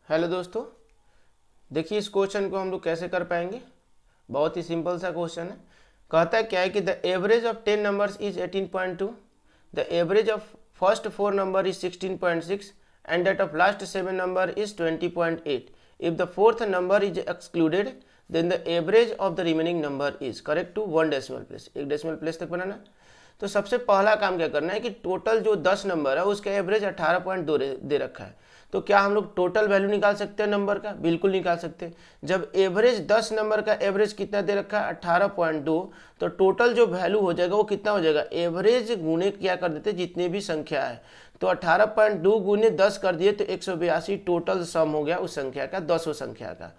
Hello दोस्तों, देखिए इस क्वेश्चन को हम लोग कैसे कर पाएंगे। बहुत ही सिंपल सा क्वेश्चन है। कहता है क्या है कि the average of 10 numbers is 18.2, the average of first 4 number is 16.6 and that of last 7 number is 20.8। If the fourth number is excluded then the average of the remaining number is correct to 1 decimal place. 1 decimal place तक बनाना। तो सबसे पहला काम क्या करना है कि टोटल जो 10 नंबर है उसका एवरेज 18.2 दे रखा है। तो क्या हम लोग टोटल वैल्यू निकाल सकते हैं नंबर का? बिल्कुल निकाल सकते हैं। जब एवरेज 10 नंबर का एवरेज कितना दे रखा है 18.2, तो टोटल जो वैल्यू हो जाएगा वो कितना हो जाएगा, एवरेज गुने क्या कर देते जितने भी संख्या है। तो 18.2 गुने 10 कर दिए तो 182 टोटल सम हो गया उस संख्या का, 10 संख्या का।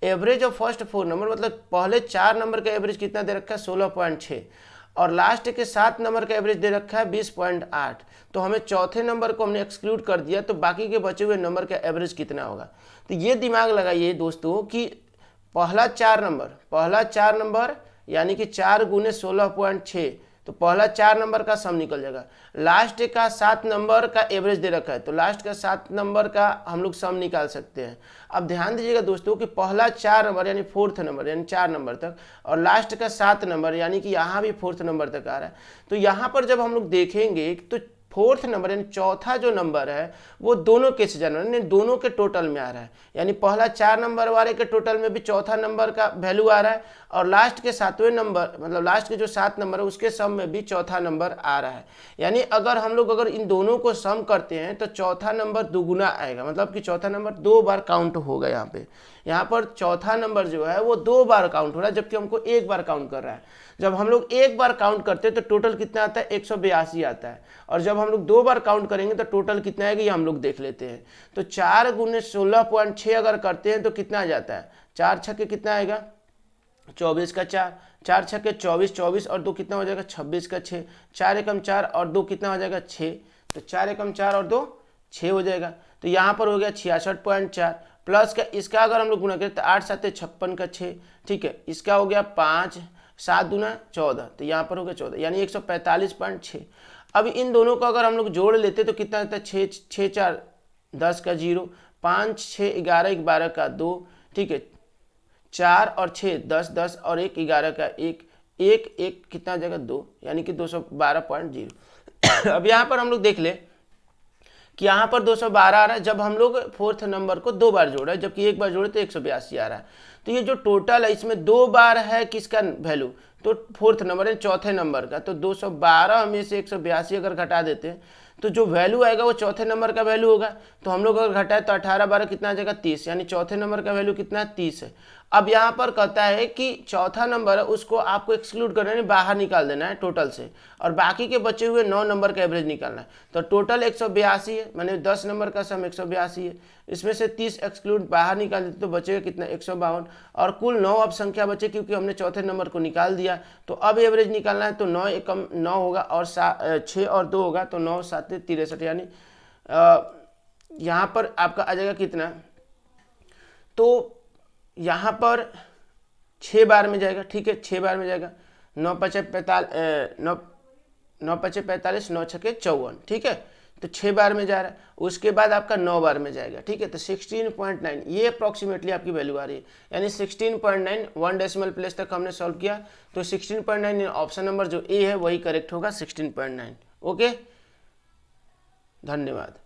एवरेज ऑफ फर्स्ट 4 नंबर मतलब पहले 4 नंबर का एवरेज कितना दे रखा है 16.6 और लास्ट के 7 नंबर का एवरेज दे रखा है 20.8। तो हमें चौथे नंबर को हमने एक्सक्लूड कर दिया, तो बाकी के बचे हुए नंबर का एवरेज कितना होगा। तो ये दिमाग लगाइए दोस्तों कि पहला 4 नंबर यानी कि 4 गुने 16.6, तो पहला 4 नंबर का सम निकल जाएगा। लास्ट का 7 नंबर का एवरेज दे रखा है तो लास्ट का 7 नंबर का हम लोग सम निकाल सकते हैं। अब ध्यान दीजिएगा दोस्तों कि पहला 4 नंबर यानी फोर्थ नंबर यानी 4 नंबर तक और लास्ट का 7 नंबर यानी कि यहाँ भी फोर्थ नंबर तक आ रहा है। तो यहाँ पर जब हम लोग देखेंगे तो फोर्थ नंबर यानी चौथा जो नंबर है वो दोनों केस यानी दोनों के टोटल में आ रहा है। यानी पहला 4 नंबर वाले के टोटल में भी चौथा नंबर का वैल्यू आ रहा है और लास्ट के 7वें नंबर मतलब लास्ट के जो 7 नंबर है उसके सम में भी चौथा नंबर आ रहा है। यानी अगर इन दोनों को सम करते हैं तो चौथा नंबर दुगुना आएगा, मतलब कि चौथा नंबर 2 बार काउंट होगा। यहाँ पर चौथा नंबर जो है वो 2 बार काउंट हो रहा है जबकि हमको 1 बार काउंट कर रहा है। जब हम लोग 1 बार काउंट करते हैं तो टोटल कितना आता है 182 आता है, और जब हम लोग 2 बार काउंट करेंगे तो टोटल कितना आएगा ये हम लोग देख लेते हैं। तो 4 गुने 16.6 अगर करते हैं तो कितना आ जाता है, 4 छक्के कितना आएगा 24 का 4, 4 छक्के 24, 24 और 2 कितना हो जाएगा 26 का 6, 4 एकम 4 और 2 कितना हो जाएगा 6, तो 4 एकम 4 और 2 6 हो जाएगा। तो यहाँ पर हो गया 66.4 प्लस का इसका अगर हम लोग गुना करें तो 8 7 56 का 6, ठीक है। इसका हो गया 5 7 दूना 14, तो यहाँ पर हो गया 14 यानी 145.6। अब इन दोनों को अगर हम लोग जोड़ लेते तो कितना आता है 6 6 4 10 का 0, 5 6 11 12 का 2, ठीक है। 4 और 6 10 10 और 1 11 का 1 1 1 कितना हो जाएगा 2 यानी कि 212.0। अब यहाँ पर हम लोग देख ले कि यहाँ पर 212 आ रहा है जब हम लोग फोर्थ नंबर को 2 बार जोड़ा है, जबकि 1 बार जोड़े तो 182 आ रहा है। तो ये जो टोटल है इसमें 2 बार है किसका वैल्यू, तो फोर्थ नंबर है चौथे नंबर का। तो 212 में से 182 अगर घटा देते हैं तो जो वैल्यू आएगा वो चौथे नंबर का वैल्यू होगा। तो हम लोग अगर घटाए तो 18 12 कितना आ जाएगा 30, यानी चौथे नंबर का वैल्यू कितना 30 है। अब यहाँ पर कहता है कि चौथा नंबर है उसको आपको एक्सक्लूड करना है, बाहर निकाल देना है टोटल से, और बाकी के बचे हुए 9 नंबर का एवरेज निकालना है। तो टोटल 182 है, मैंने 10 नंबर का सम 182 है, इसमें से 30 एक्सक्लूड बाहर निकाल देते तो बचेगा कितना 152, और कुल 9 अब संख्या बचे क्योंकि हमने चौथे नंबर को निकाल दिया। तो अब एवरेज निकालना है तो 9 एकम 9 होगा और 6 और 2 होगा तो 9 7 63, यानी यहाँ पर आपका आ जाएगा कितना, तो यहाँ पर 6 बार में जाएगा, ठीक है 6 बार में जाएगा। 9 5 45 9 5 45 9 6 54, ठीक है। तो 6 बार में जा रहा है, उसके बाद आपका 9 बार में जाएगा, ठीक है। तो 16.9 ये अप्रॉक्सीमेटली आपकी वैल्यू आ रही है, यानी 16.9 1 डेसिमल प्लेस तक हमने सॉल्व किया। तो 16.9 ऑप्शन नंबर जो ए है वही करेक्ट होगा 16.9। ओके, धन्यवाद।